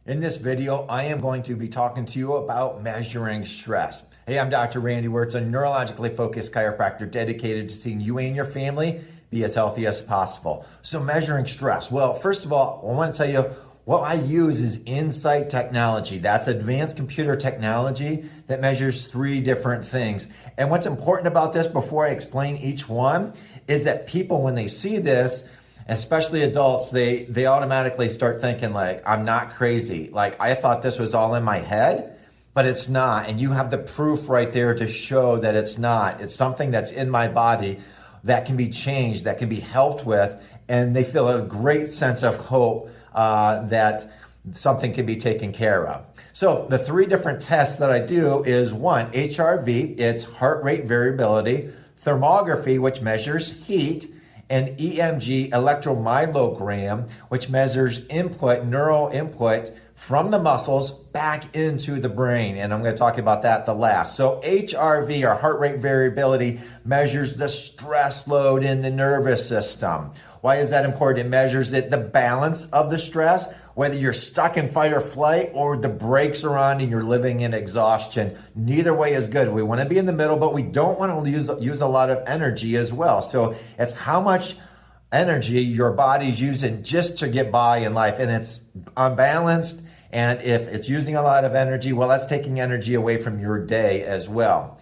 In this video, I am going to be talking to you about measuring stress. Hey, I'm Dr. Randy Wirtz, a neurologically focused chiropractor dedicated to seeing you and your family be as healthy as possible. So measuring stress. Well, first of all, I want to tell you what I use is Insight technology. That's advanced computer technology that measures 3 different things. And what's important about this before I explain each one is that people, when they see this, especially adults, they automatically start thinking like, I'm not crazy. Like, I thought this was all in my head, but it's not. And you have the proof right there to show that it's not. It's something that's in my body that can be changed, that can be helped with, and they feel a great sense of hope that something can be taken care of. So the 3 different tests that I do is 1, HRV, it's heart rate variability, thermography, which measures heat, and EMG, electromyogram, which measures neural input from the muscles back into the brain. And I'm going to talk about that the last. So HRV, or heart rate variability, measures the stress load in the nervous system. Why is that important? It measures the balance of the stress, whether you're stuck in fight or flight or the brakes are on and you're living in exhaustion. Neither way is good. We want to be in the middle, but we don't want to use a lot of energy as well. So it's how much energy your body's using just to get by in life, and it's unbalanced. And if it's using a lot of energy, well, that's taking energy away from your day as well.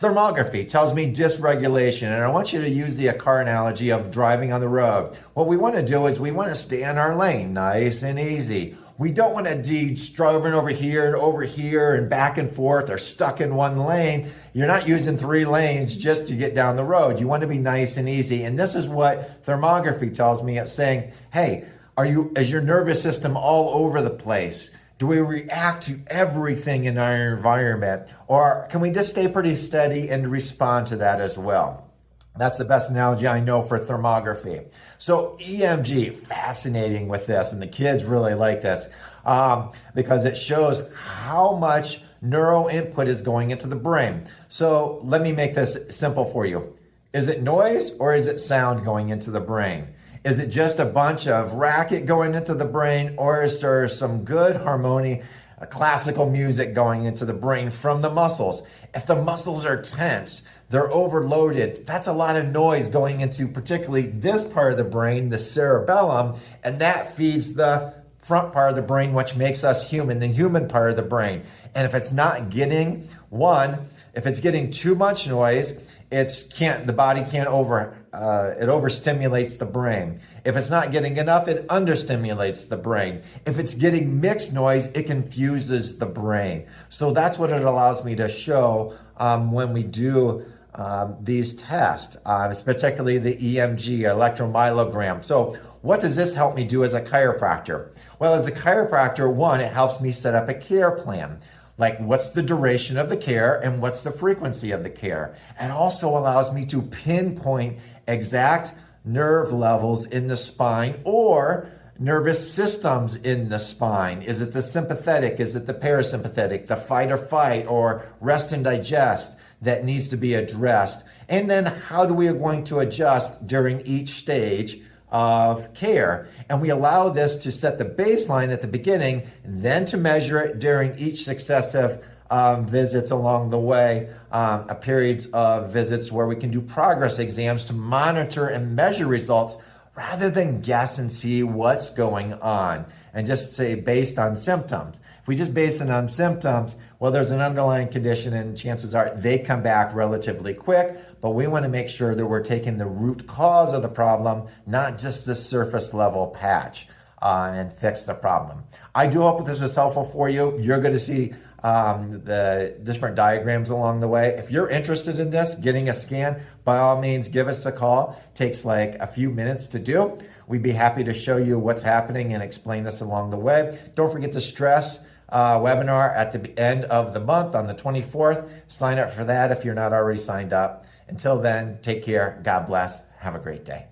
Thermography tells me dysregulation, and I want you to use the car analogy of driving on the road. What we want to do is we want to stay in our lane, nice and easy. We don't want to be driving over here and back and forth or stuck in one lane. You're not using 3 lanes just to get down the road. You want to be nice and easy. And this is what thermography tells me. It's saying, hey, is your nervous system all over the place? Do we react to everything in our environment? Or can we just stay pretty steady and respond to that as well? That's the best analogy I know for thermography. So EMG, fascinating with this, and the kids really like this because it shows how much neural input is going into the brain. So let me make this simple for you. Is it noise or is it sound going into the brain? Is it just a bunch of racket going into the brain, or is there some good harmony, classical music going into the brain from the muscles? If the muscles are tense, they're overloaded, that's a lot of noise going into particularly this part of the brain, the cerebellum, and that feeds the front part of the brain, which makes us human, the human part of the brain. And if it's not getting, if it's getting too much noise, the body can't it overstimulates the brain. If it's not getting enough, it understimulates the brain. If it's getting mixed noise, it confuses the brain. So that's what it allows me to show when we do these tests, particularly the EMG, electromyogram. So what does this help me do as a chiropractor? Well, as a chiropractor, 1, it helps me set up a care plan. Like, what's the duration of the care and what's the frequency of the care? It also allows me to pinpoint exact nerve levels in the spine or nervous systems in the spine. Is it the sympathetic? Is it the parasympathetic? The fight or flight or rest and digest that needs to be addressed? And then how do we going to adjust during each stage of care? And we allow this to set the baseline at the beginning, then to measure it during each successive visits along the way, periods of visits where we can do progress exams to monitor and measure results rather than guess and see what's going on and just say based on symptoms. If we just base it on symptoms, well, there's an underlying condition and chances are they come back relatively quick, but we want to make sure that we're taking the root cause of the problem, not just the surface level patch, and fix the problem. I do hope this was helpful for you. You're going to see the different diagrams along the way. If you're interested in this, getting a scan, by all means, give us a call. It takes like a few minutes to do. We'd be happy to show you what's happening and explain this along the way. Don't forget the stress webinar at the end of the month on the 24th. Sign up for that if you're not already signed up. Until then, take care. God bless. Have a great day.